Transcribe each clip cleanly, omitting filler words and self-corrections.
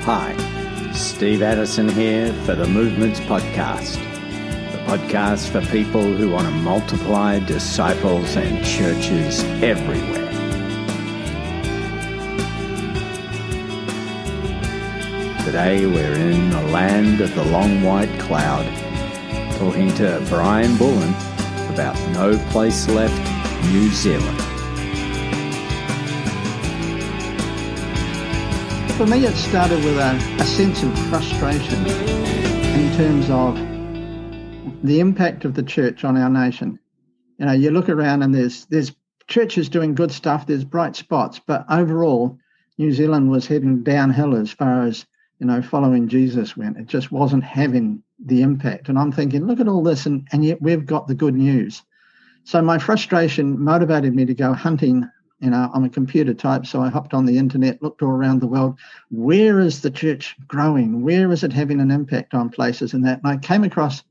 Hi, Steve Addison here for the Movements Podcast, the podcast for people who want to multiply disciples and churches everywhere. Today we're in the land of the long white cloud, talking to Brian Bullen about NoPlaceLeft, New Zealand. For me, it started with a sense of frustration in terms of the impact of the church on our nation. You know, you look around and there's churches doing good stuff, there's bright spots, but overall, New Zealand was heading downhill as far as, you know, following Jesus went. It just wasn't having the impact. And I'm thinking, look at all this, and yet we've got the good news. So my frustration motivated me to go hunting. You know, I'm a computer type, so I hopped on the internet, looked all around the world. Where is the church growing? Where is it having an impact on places and that? And I came across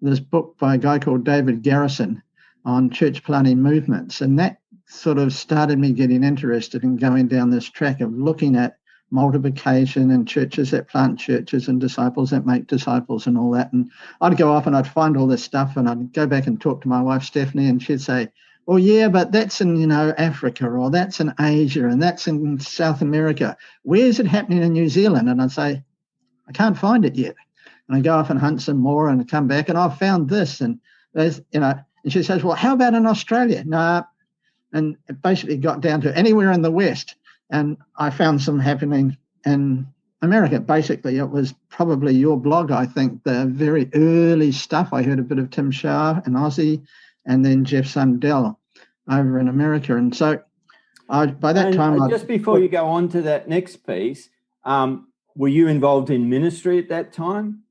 this book by a guy called David Garrison on church planting movements. And that sort of started me getting interested in going down this track of looking at multiplication and churches that plant churches and disciples that make disciples and all that. And I'd go off and I'd find all this stuff and I'd go back and talk to my wife, Stephanie, and she'd say, well, yeah, but that's in, you know, Africa, or that's in Asia, and that's in South America. Where's it happening in New Zealand? And I'd say, I can't find it yet. And I go off and hunt some more and I come back and I've found this. And there's, you know, and she says, well, how about in Australia? No. And it basically got down to anywhere in the West. And I found some happening in America. Basically, it was probably your blog, I think, the very early stuff. I heard a bit of Tim Shah and Aussie, and then Jeff Sundell over in America. And so by that time... Just before you go on to that next piece, were you involved in ministry at that time?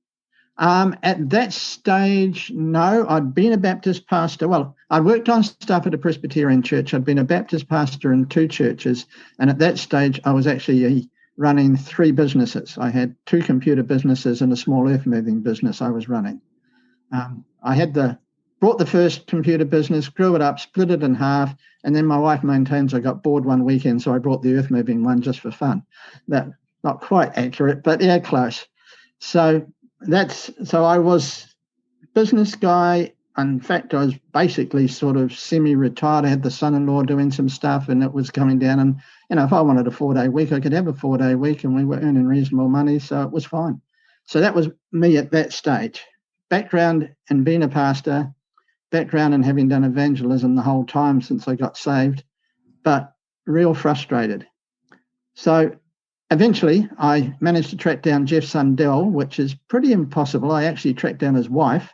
At that stage, no. I'd been a Baptist pastor. Well, I worked on stuff at a Presbyterian church. I'd been a Baptist pastor in 2 churches. And at that stage, I was actually running 3 businesses. I had 2 computer businesses and a small earth-moving business I was running. I brought the first computer business, grew it up, split it in half, and then my wife maintains I got bored one weekend, so I brought the earth-moving one just for fun. That not quite accurate, but yeah, close. So I was business guy. In fact, I was basically sort of semi-retired. I had the son-in-law doing some stuff, and it was coming down. And you know, if I wanted a 4-day week, I could have a 4-day week, and we were earning reasonable money, so it was fine. So that was me at that stage. Background in being a pastor. Background in having done evangelism the whole time since I got saved, but real frustrated. So eventually I managed to track down Jeff Sundell, which is pretty impossible. I actually tracked down his wife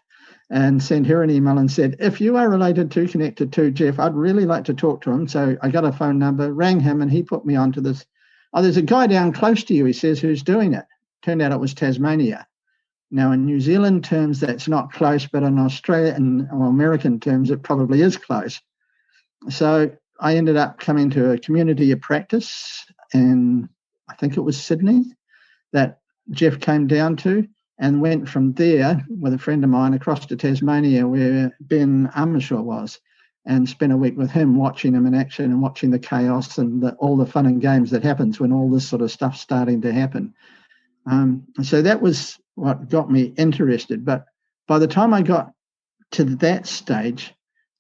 and sent her an email and said, if you are related to, connected to Jeff, I'd really like to talk to him. So I got a phone number, rang him, and he put me onto this. Oh, there's a guy down close to you, he says, who's doing it. Turned out it was Tasmania. Now, in New Zealand terms, that's not close, but in Australian or American terms, it probably is close. So I ended up coming to a community of practice in, I think it was Sydney, that Jeff came down to, and went from there with a friend of mine across to Tasmania where Ben Armishaw was, and spent a week with him, watching him in action and watching the chaos and all the fun and games that happens when all this sort of stuff's starting to happen. So that was what got me interested. But by the time I got to that stage,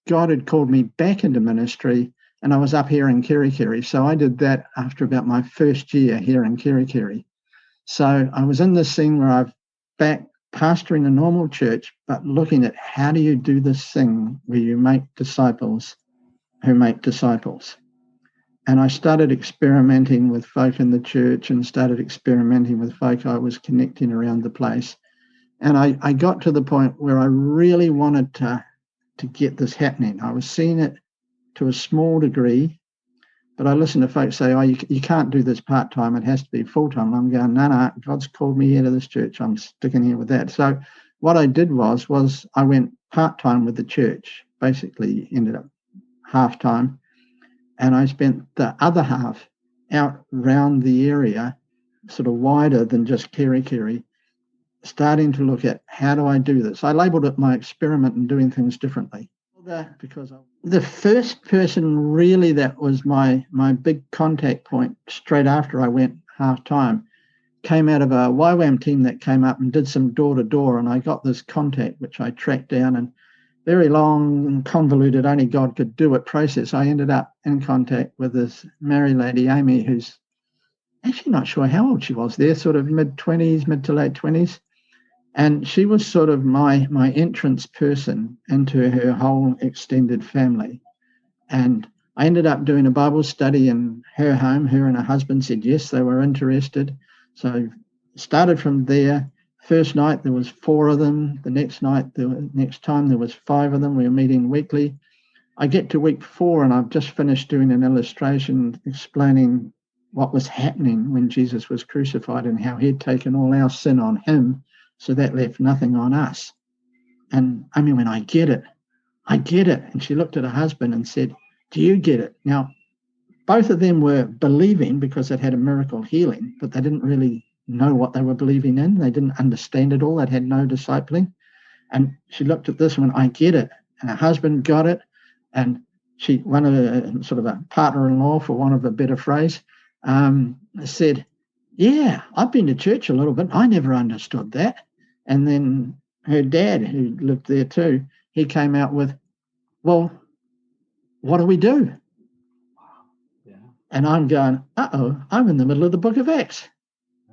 God had called me back into ministry, and I was up here in Kerikeri. So I did that after about my first year here in Kerikeri. So I was in this scene where I've back pastoring a normal church, but looking at how do you do this thing where you make disciples who make disciples. And I started experimenting with folk in the church and started experimenting with folk I was connecting around the place. And I got to the point where I really wanted to get this happening. I was seeing it to a small degree, but I listened to folks say, oh, you can't do this part-time. It has to be full-time. I'm going, no, God's called me here to this church. I'm sticking here with that. So what I did was I went part-time with the church, basically ended up half-time. And I spent the other half out around the area, sort of wider than just Kerikeri, starting to look at how do I do this. I labelled it my experiment in doing things differently. Because the first person really that was my big contact point straight after I went half-time came out of a YWAM team that came up and did some door-to-door, and I got this contact, which I tracked down, and very long and convoluted, only God could do it process. I ended up in contact with this married lady, Amy, who's actually not sure how old she was there, sort of mid-20s, mid to late 20s. And she was sort of my entrance person into her whole extended family. And I ended up doing a Bible study in her home. Her and her husband said yes, they were interested. So started from there. First night there was 4 of them. The next time there was 5 of them. We were meeting weekly. I get to week 4 and I've just finished doing an illustration explaining what was happening when Jesus was crucified and how he'd taken all our sin on him, so that left nothing on us. And I mean, when I get it. And she looked at her husband and said, do you get it? Now, both of them were believing because it had a miracle healing, but they didn't really know what they were believing in. They didn't understand it all. They'd had no discipling. And she looked at this and went, I get it. And her husband got it. And one of her, sort of a partner-in-law, for want of a better phrase, said, yeah, I've been to church a little bit. I never understood that. And then her dad, who lived there too, he came out with, well, what do we do? Yeah. And I'm going, I'm in the middle of the book of Acts.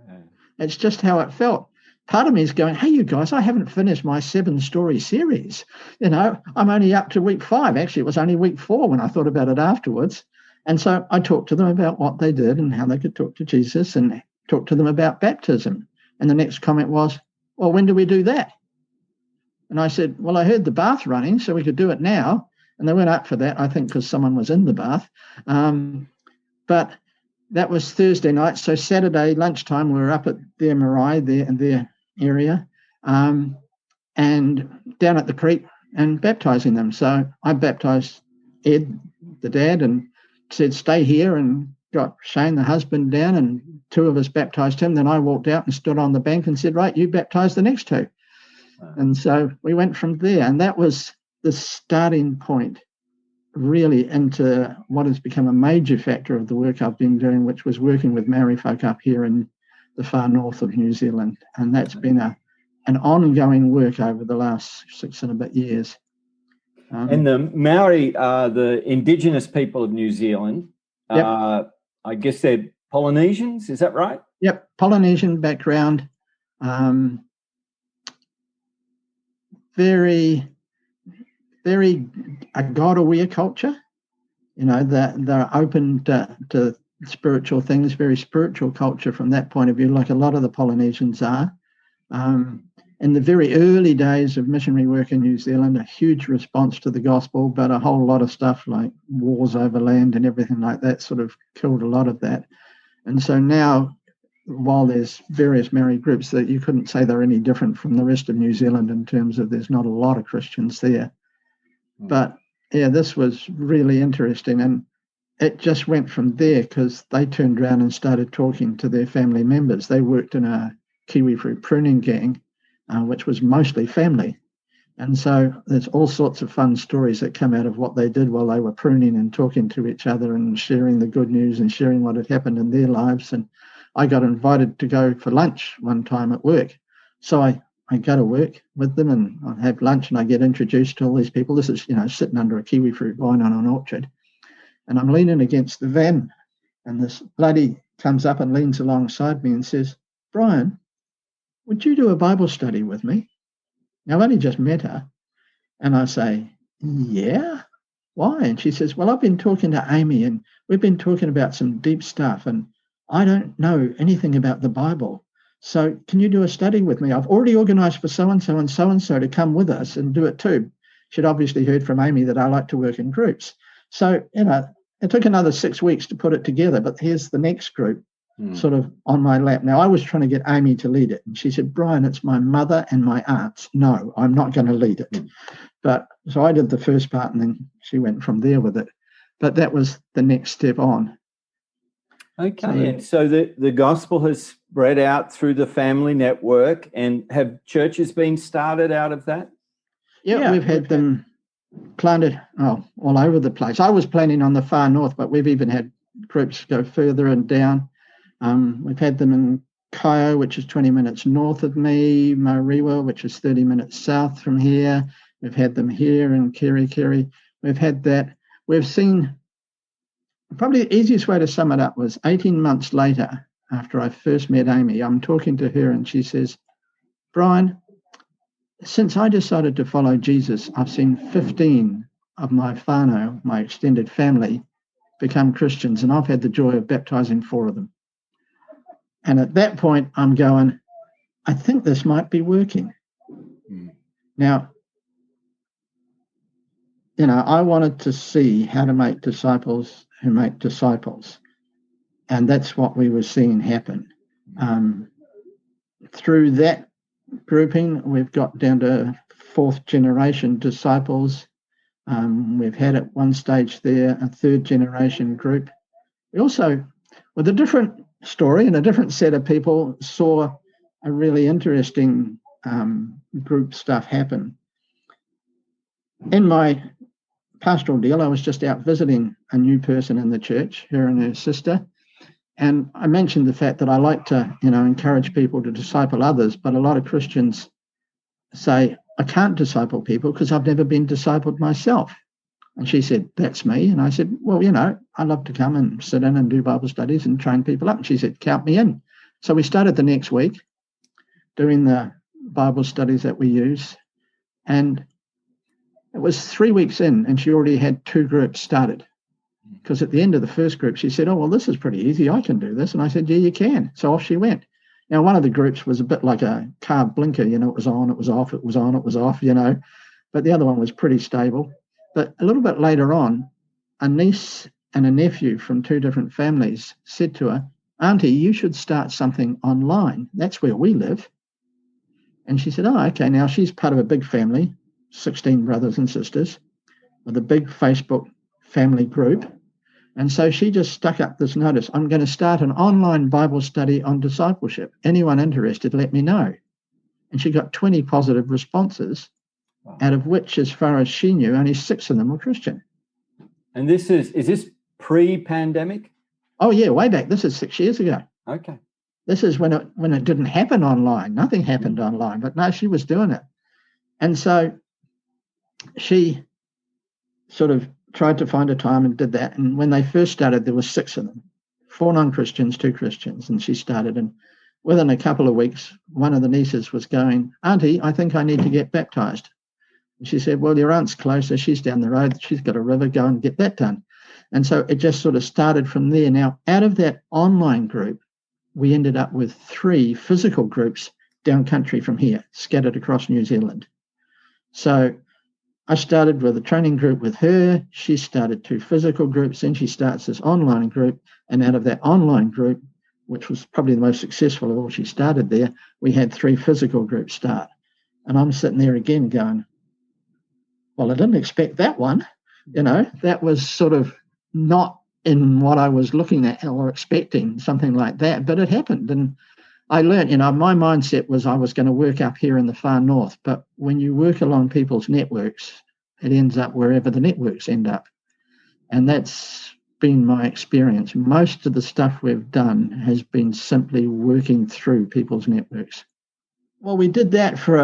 Yeah. It's just how it felt. Part of me is going, hey, you guys, I haven't finished my 7-story series. I'm only up to week 5. Actually, it was only week 4 when I thought about it afterwards. And so I talked to them about what they did and how they could talk to Jesus, and talked to them about baptism. And the next comment was, well, when do we do that? And I said, well, I heard the bath running, so we could do it now. And they went up for that, I think, because someone was in the bath. But that was Thursday night. So Saturday lunchtime, we were up at their marae, in their area, and down at the creek and baptizing them. So I baptized Ed, the dad, and said, stay here, and got Shane, the husband, down, and 2 of us baptized him. Then I walked out and stood on the bank and said, right, you baptize the next 2. And so we went from there. And that was the starting point really into what has become a major factor of the work I've been doing, which was working with Maori folk up here in the far north of New Zealand. And that's been an ongoing work over the last 6 and a bit years. And the Maori are the indigenous people of New Zealand. Yep. I guess they're Polynesians, is that right? Yep, Polynesian background. Very, very a God-aware culture. They're open to spiritual things, very spiritual culture from that point of view, like a lot of the Polynesians are. In the very early days of missionary work in New Zealand, a huge response to the gospel, but a whole lot of stuff like wars over land and everything like that sort of killed a lot of that. And so now, while there's various Maori groups, that you couldn't say they're any different from the rest of New Zealand in terms of there's not a lot of Christians there. But yeah, this was really interesting. And it just went from there because they turned around and started talking to their family members. They worked in a kiwi fruit pruning gang, which was mostly family. And so there's all sorts of fun stories that come out of what they did while they were pruning and talking to each other and sharing the good news and sharing what had happened in their lives. And I got invited to go for lunch one time at work. So I go to work with them and I have lunch and I get introduced to all these people. This is, sitting under a kiwi fruit vine on an orchard. And I'm leaning against the van and this lady comes up and leans alongside me and says, Brian, would you do a Bible study with me? Now, I've only just met her. And I say, yeah, why? And she says, well, I've been talking to Amy and we've been talking about some deep stuff and I don't know anything about the Bible. So can you do a study with me? I've already organised for so-and-so and so-and-so to come with us and do it too. She'd obviously heard from Amy that I like to work in groups. So, it took another 6 weeks to put it together, but here's the next group sort of on my lap. Now, I was trying to get Amy to lead it. And she said, Brian, it's my mother and my aunts. No, I'm not going to lead it. But so I did the first part and then she went from there with it. But that was the next step on. Okay, and so the gospel has spread out through the family network, and have churches been started out of that? Yeah, we've had them planted all over the place. I was planning on the far north, but we've even had groups go further and down. We've had them in Kyo, which is 20 minutes north of me, Mariwa, which is 30 minutes south from here. We've had them here in Kirikiri. We've had that. We've seen, probably the easiest way to sum it up was 18 months later, after I first met Amy, I'm talking to her and she says, Brian, since I decided to follow Jesus, I've seen 15 of my whānau, my extended family, become Christians, and I've had the joy of baptizing 4 of them. And at that point, I'm going, I think this might be working. Now, I wanted to see how to make disciples who make disciples. And that's what we were seeing happen. Through that grouping, we've got down to 4th generation disciples. We've had at one stage there a 3rd generation group. We also, with a different story and a different set of people, saw a really interesting group stuff happen. In my pastoral deal, I was just out visiting a new person in the church, her and her sister, and I mentioned the fact that I like to, encourage people to disciple others, but a lot of Christians say, I can't disciple people because I've never been discipled myself. And she said, that's me. And I said, well, I love to come and sit in and do Bible studies and train people up. And she said, count me in. So we started the next week doing the Bible studies that we use. And it was 3 weeks in and she already had 2 groups started. Because at the end of the first group, she said, oh, well, this is pretty easy. I can do this. And I said, yeah, you can. So off she went. Now, one of the groups was a bit like a car blinker. It was on, it was off, it was on, it was off, But the other one was pretty stable. But a little bit later on, a niece and a nephew from 2 different families said to her, Auntie, you should start something online. That's where we live. And she said, oh, okay. Now, she's part of a big family, 16 brothers and sisters, with a big Facebook family group. And so she just stuck up this notice, I'm going to start an online Bible study on discipleship. Anyone interested, let me know. And she got 20 positive responses, out of which, as far as she knew, only 6 of them were Christian. And is this pre-pandemic? Oh, yeah, way back. This is 6 years ago. Okay. This is when it didn't happen online. Nothing happened online, but no, she was doing it. And so she sort of tried to find a time and did that. And when they first started, there were 6 of them, 4 non-Christians, 2 Christians. And she started. And within a couple of weeks, one of the nieces was going, Auntie, I think I need to get baptized. And she said, well, your aunt's closer. She's down the road. She's got a river. Go and get that done. And so it just sort of started from there. Now, out of that online group, we ended up with 3 physical groups down country from here, scattered across New Zealand. So I started with a training group with her. She started 2 physical groups. Then she starts this online group. And out of that online group, which was probably the most successful of all she started there, we had 3 physical groups start. And I'm sitting there again going, well, I didn't expect that one. That was sort of not in what I was looking at or expecting, something like that. But it happened. And I learned, my mindset was I was going to work up here in the far north. But when you work along people's networks, it ends up wherever the networks end up. And that's been my experience. Most of the stuff we've done has been simply working through people's networks. Well, we did that for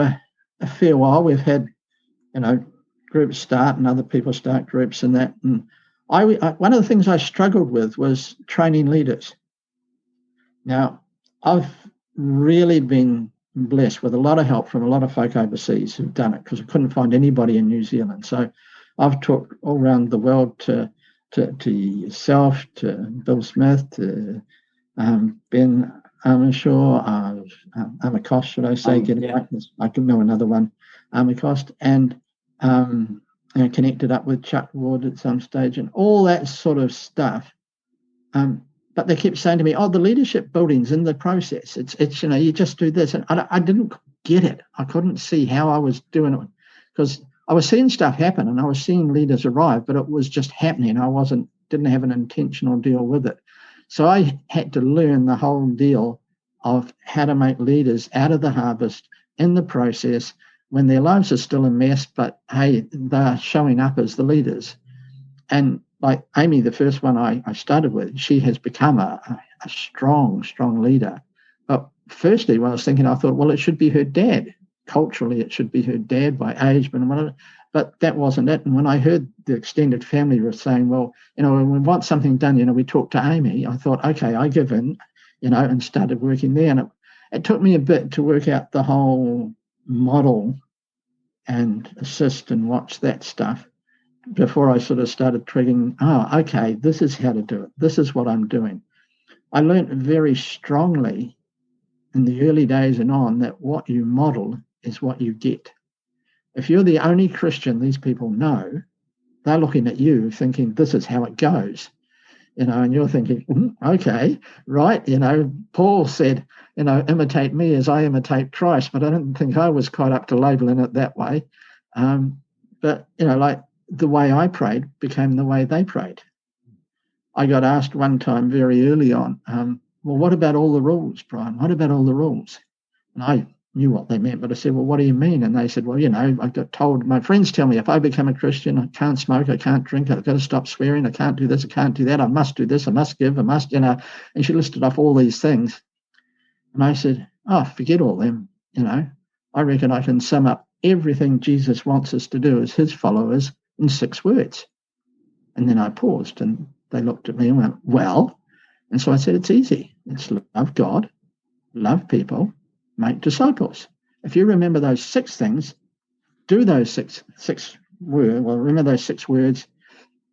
a fair while. We've had, groups start and other people start groups and that. And I one of the things I struggled with was training leaders. Now, I've really been blessed with a lot of help from a lot of folk overseas who've done it because I couldn't find anybody in New Zealand. So I've talked all around the world to yourself, to Bill Smith, to Ben Armishaw, Armacost, should I say? I can know another one, Armacost, and connected up with Chuck Ward at some stage and all that sort of stuff. But they kept saying to me, oh, the leadership building's in the process. It's you just do this. And I didn't get it. I couldn't see how I was doing it because I was seeing stuff happen and I was seeing leaders arrive, but it was just happening. I didn't have an intentional deal with it. So I had to learn the whole deal of how to make leaders out of the harvest in the process when their lives are still a mess, but hey, they're showing up as the leaders. And like Amy, the first one I started with, she has become a strong, strong leader. But firstly, when I was thinking, I thought, well, it should be her dad. Culturally, it should be her dad by age, but that wasn't it. And when I heard the extended family were saying, well, when we want something done, we talk to Amy, I thought, okay, I give in, and started working there. And it took me a bit to work out the whole model and assist and watch that stuff before I sort of started triggering, okay, this is how to do it. This is what I'm doing. I learned very strongly in the early days and on that what you model is what you get. If you're the only Christian these people know, they're looking at you thinking, this is how it goes. And you're thinking, okay, right. Paul said, imitate me as I imitate Christ, but I don't think I was quite up to labeling it that way. But, like the way I prayed became the way they prayed. I got asked one time very early on, well, what about all the rules, Brian? What about all the rules? And I knew what they meant, but I said, well, what do you mean? And they said, well, I got told, my friends tell me if I become a Christian, I can't smoke, I can't drink, I've got to stop swearing, I can't do this, I can't do that, I must do this, I must give, I must, and she listed off all these things. And I said, forget all them, I reckon I can sum up everything Jesus wants us to do as his followers in 6 words. And then I paused and they looked at me and went, well, and so I said, it's easy. It's love God, love people, make disciples. If you remember those 6 things, do those six words. Well, remember those 6 words,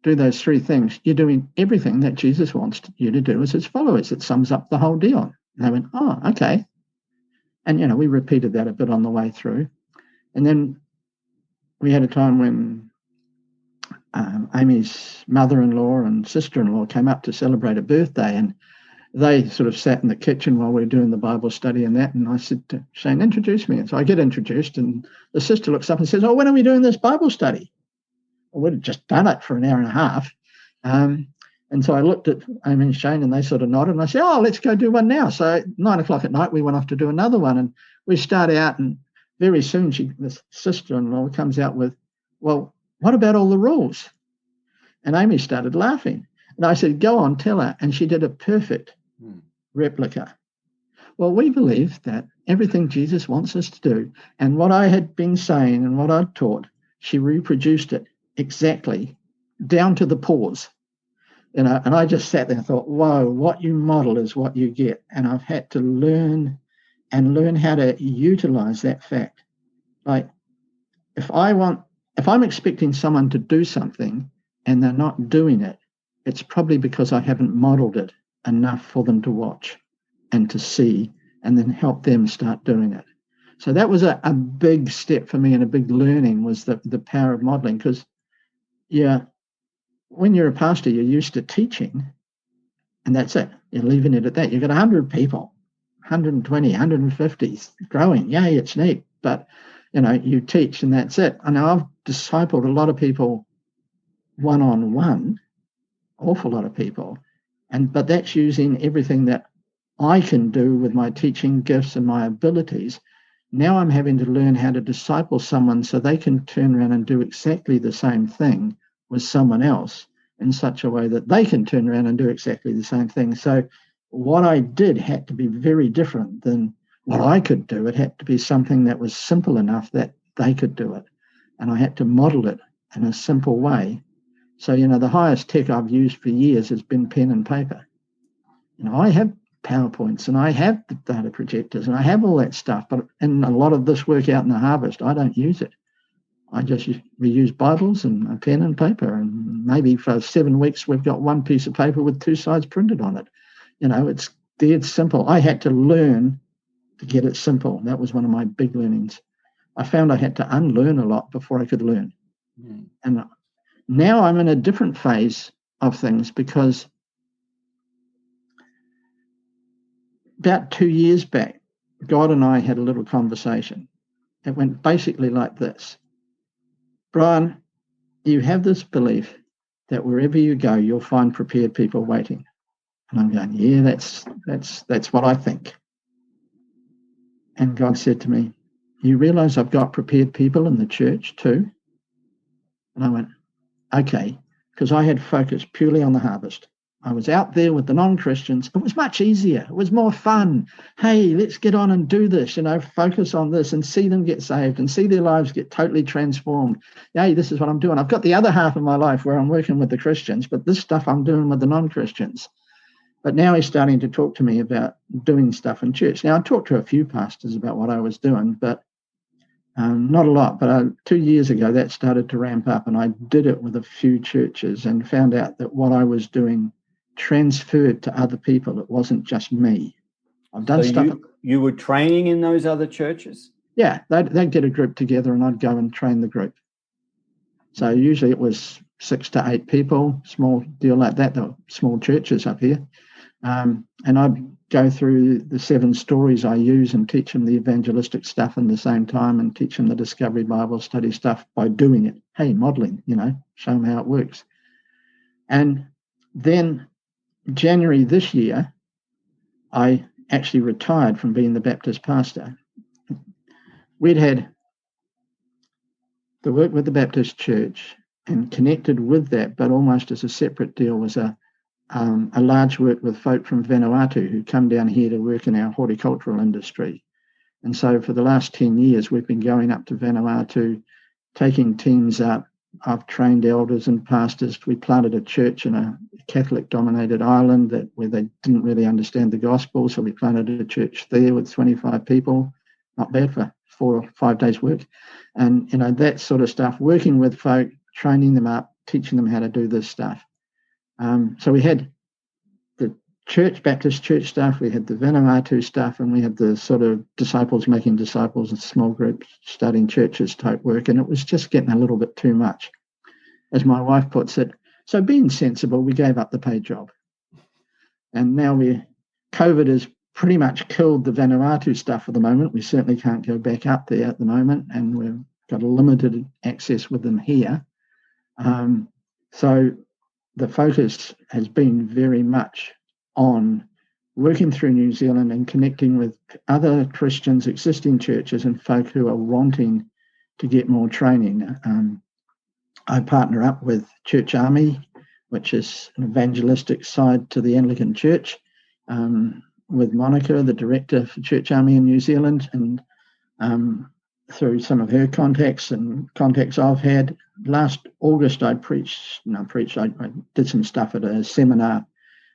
do those 3 things. You're doing everything that Jesus wants you to do as his followers. It sums up the whole deal. And they went, okay. And, we repeated that a bit on the way through. And then we had a time when Amy's mother-in-law and sister-in-law came up to celebrate a birthday, and they sort of sat in the kitchen while we were doing the Bible study and that. And I said to Shane, introduce me. And so I get introduced, and the sister looks up and says, when are we doing this Bible study? Well, we'd just done it for an hour and a half. And so I looked at Amy and Shane, and they sort of nodded. And I said, let's go do one now. So at 9:00 at night, we went off to do another one. And we start out, and very soon the sister-in-law comes out with, well, what about all the rules? And Amy started laughing. And I said, go on, tell her. And she did a perfect replica. Well, we believe that everything Jesus wants us to do, and what I had been saying and what I'd taught, she reproduced it exactly down to the pause. And I just sat there and thought, whoa, what you model is what you get. And I've had to learn how to utilize that fact. Like, if I'm expecting someone to do something and they're not doing it, it's probably because I haven't modeled it enough for them to watch and to see and then help them start doing it. So that was a big step for me, and a big learning was the power of modeling. Because, when you're a pastor, you're used to teaching, and that's it. You're leaving it at that. You've got 100 people, 120, 150, growing. Yay, it's neat. But, you teach and that's it. I know I've discipled a lot of people one-on-one, awful lot of people, but that's using everything that I can do with my teaching gifts and my abilities. Now I'm having to learn how to disciple someone so they can turn around and do exactly the same thing with someone else in such a way that they can turn around and do exactly the same thing. So what I did had to be very different than what I could do. It had to be something that was simple enough that they could do it. And I had to model it in a simple way. So, the highest tech I've used for years has been pen and paper. I have PowerPoints and I have the data projectors and I have all that stuff, but in a lot of this work out in the harvest, I don't use it. We use Bibles and a pen and paper, and maybe for 7 weeks we've got one piece of paper with 2 sides printed on it. It's dead simple. I had to learn to get it simple. That was one of my big learnings. I found I had to unlearn a lot before I could learn. And now I'm in a different phase of things, because about 2 years back, God and I had a little conversation. It went basically like this. Brian, you have this belief that wherever you go, you'll find prepared people waiting. And I'm going, yeah, that's what I think. And God said to me, you realize I've got prepared people in the church too? And I went, okay, because I had focused purely on the harvest. I was out there with the non-Christians, it was much easier. It was more fun. Hey, let's get on and do this, focus on this and see them get saved and see their lives get totally transformed. Hey, this is what I'm doing. I've got the other half of my life where I'm working with the Christians, but this stuff I'm doing with the non-Christians. But now he's starting to talk to me about doing stuff in church. Now, I talked to a few pastors about what I was doing, but not a lot. But 2 years ago, that started to ramp up, and I did it with a few churches and found out that what I was doing transferred to other people. It wasn't just me. I've done stuff. You were training in those other churches? Yeah, they'd get a group together and I'd go and train the group. So usually it was 6 to 8 people, small deal like that. There were small churches up here. And I'd go through the 7 stories I use and teach them the evangelistic stuff in the same time and teach them the Discovery Bible Study stuff by doing it. Hey, modeling, show them how it works. And then January this year, I actually retired from being the Baptist pastor. We'd had the work with the Baptist church, and connected with that, but almost as a separate deal, was a large work with folk from Vanuatu who come down here to work in our horticultural industry. And so for the last 10 years, we've been going up to Vanuatu, taking teams up. I've trained elders and pastors. We planted a church in a Catholic-dominated island where they didn't really understand the gospel, so we planted a church there with 25 people. Not bad for 4 or 5 days' work. And, that sort of stuff, working with folk, training them up, teaching them how to do this stuff. So we had the Baptist church stuff, we had the Vanuatu stuff, and we had the sort of disciples making disciples and small groups starting churches type work, and it was just getting a little bit too much. As my wife puts it, so being sensible, we gave up the paid job. And now COVID has pretty much killed the Vanuatu stuff for the moment. We certainly can't go back up there at the moment, and we've got a limited access with them here. So the focus has been very much on working through New Zealand and connecting with other Christians, existing churches, and folk who are wanting to get more training. I partner up with Church Army, which is an evangelistic side to the Anglican Church, with Monica, the director for Church Army in New Zealand, and through some of her contacts and contacts I've had. Last August, I did some stuff at a seminar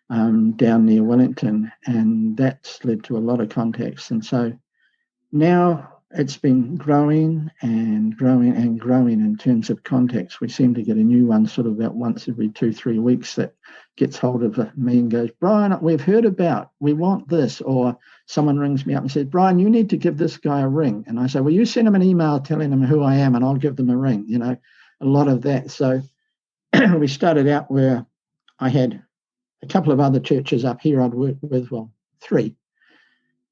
down near Wellington, and that's led to a lot of contacts. And so now it's been growing and growing and growing in terms of contacts. We seem to get a new one sort of about once every 2-3 weeks that gets hold of me and goes, Brian, we've heard about, we want this. Or someone rings me up and says, Brian, you need to give this guy a ring. And I say, well, you send him an email telling him who I am and I'll give them a ring, a lot of that. So we started out where I had a couple of other churches up here I'd worked with, 3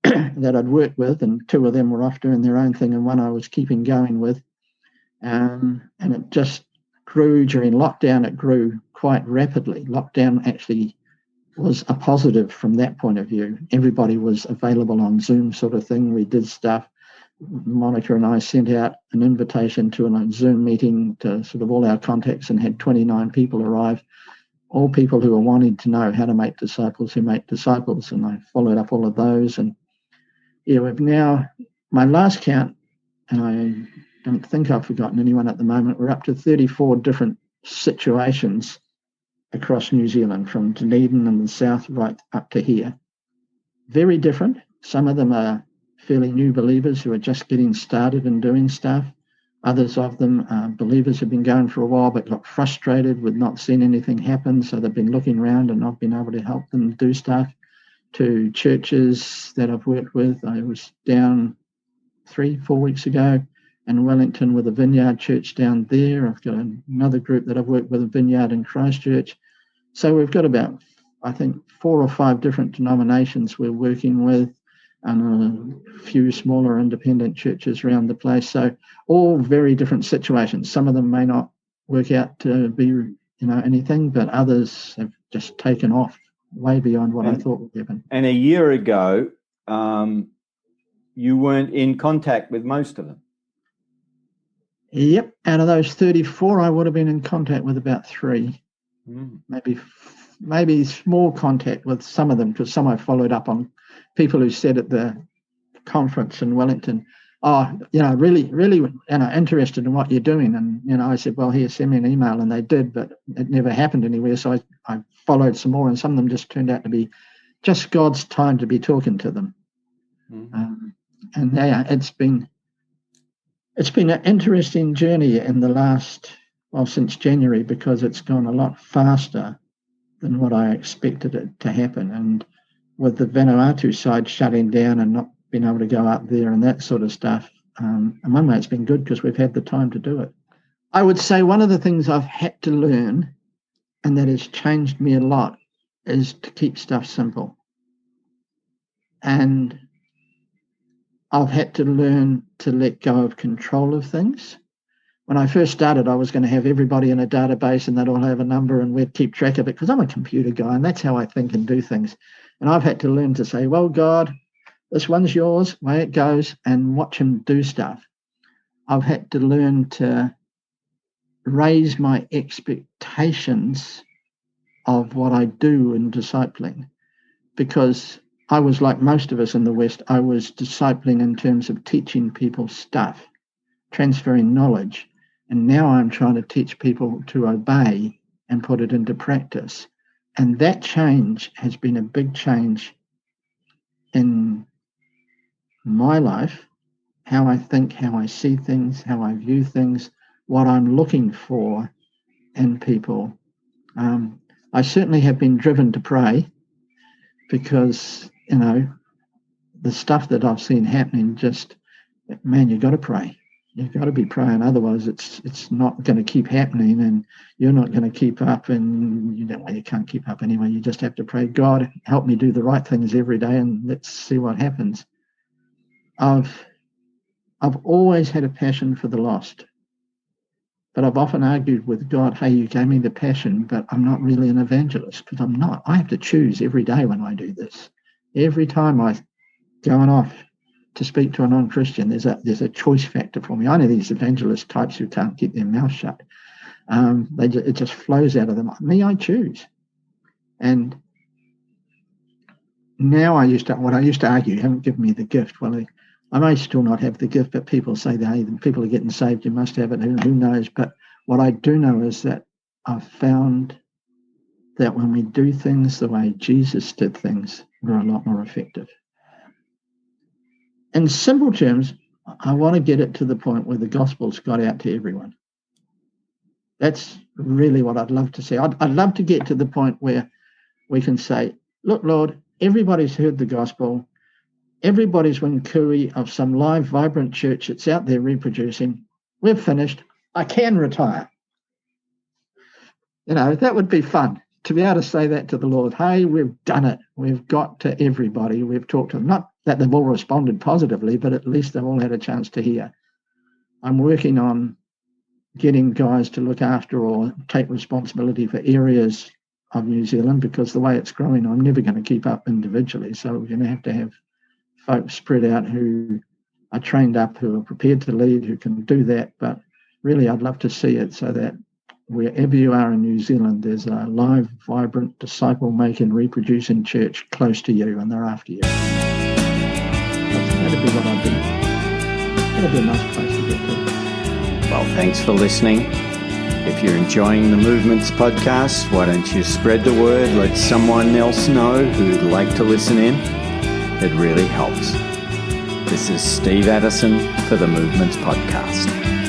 that I'd worked with, and 2 of them were off doing their own thing and one I was keeping going with. And it just grew during lockdown. It grew quite rapidly. Lockdown actually was a positive from that point of view. Everybody was available on Zoom sort of thing. We did stuff. Monica and I sent out an invitation to a Zoom meeting to sort of all our contacts and had 29 people arrive, all people who were wanting to know how to make disciples who make disciples. And I followed up all of those. And we've now, my last count, and I don't think I've forgotten anyone at the moment, we're up to 34 different situations across New Zealand, from Dunedin in the south right up to here. Very different. Some of them are fairly new believers who are just getting started and doing stuff. Others of them are believers who've been going for a while but got frustrated with not seeing anything happen, so they've been looking around and not been able to help them do stuff. To churches that I've worked with. I was down 3-4 weeks ago in Wellington with a Vineyard church down there. I've got another group that I've worked with, a Vineyard in Christchurch. So we've got about, I think, 4 or 5 different denominations we're working with, and a few smaller independent churches around the place. So all very different situations. Some of them may not work out to be, anything, but others have just taken off way beyond what I thought would happen. And a year ago, you weren't in contact with most of them. Yep. Out of those 34, I would have been in contact with about 3, maybe maybe small contact with some of them, because some I followed up on people who said at the conference in Wellington, really, interested in what you're doing. And, I said, well, here, send me an email. And they did, but it never happened anywhere. So I followed some more, and some of them just turned out to be just God's time to be talking to them. Mm-hmm. And yeah, it's been an interesting journey in the last, since January, because it's gone a lot faster than what I expected it to happen. And with the Vanuatu side shutting down and not being able to go up there and that sort of stuff, in one way it's been good because we've had the time to do it. I would say one of the things I've had to learn, and that has changed me a lot, is to keep stuff simple. And I've had to learn to let go of control of things. When I first started, I was going to have everybody in a database and they'd all have a number and we'd keep track of it, because I'm a computer guy and that's how I think and do things. And I've had to learn to say, well, God, this one's yours, way it goes, and watch him do stuff. I've had to learn to raise my expectations of what I do in discipling, because I was like most of us in the West. I was discipling in terms of teaching people stuff, transferring knowledge. And now I'm trying to teach people to obey and put it into practice. And that change has been a big change in my life, how I think, how I see things, how I view things, what I'm looking for in people. I certainly have been driven to pray, because, the stuff that I've seen happening, you've got to pray. You've got to be praying, otherwise it's not going to keep happening, and you're not going to keep up, and you can't keep up anyway. You just have to pray, God, help me do the right things every day, and let's see what happens. I've always had a passion for the lost, but I've often argued with God, hey, you gave me the passion, but I'm not really an evangelist, because I'm not. I have to choose every day when I do this. Every time I'm going off to speak to a non-Christian, there's a choice factor for me. I know these evangelist types who can't keep their mouth shut. It just flows out of them. Me, I choose. And now I used to argue, you haven't given me the gift. Well, I may still not have the gift, but people say that, hey, people are getting saved, you must have it, who knows. But what I do know is that I've found that when we do things the way Jesus did things, we're a lot more effective. In simple terms, I want to get it to the point where the gospel's got out to everyone. That's really what I'd love to see. I'd love to get to the point where we can say, look, Lord, everybody's heard the gospel. Everybody's one cooey of some live, vibrant church that's out there reproducing. We've finished. I can retire. That would be fun, to be able to say that to the Lord. Hey, we've done it. We've got to everybody. We've talked to them. Not that they've all responded positively, but at least they've all had a chance to hear. I'm working on getting guys to look after or take responsibility for areas of New Zealand, because the way it's growing, I'm never going to keep up individually. So we're going to have folks spread out who are trained up, who are prepared to lead, who can do that. But really, I'd love to see it so that wherever you are in New Zealand, there's a live, vibrant, disciple-making, reproducing church close to you, and they're after you. That'd be what I'd do. That'd be a nice place to get to. Well, thanks for listening. If you're enjoying the Movements podcast, why don't you spread the word, let someone else know who'd like to listen in. It really helps. This is Steve Addison for the Movements podcast.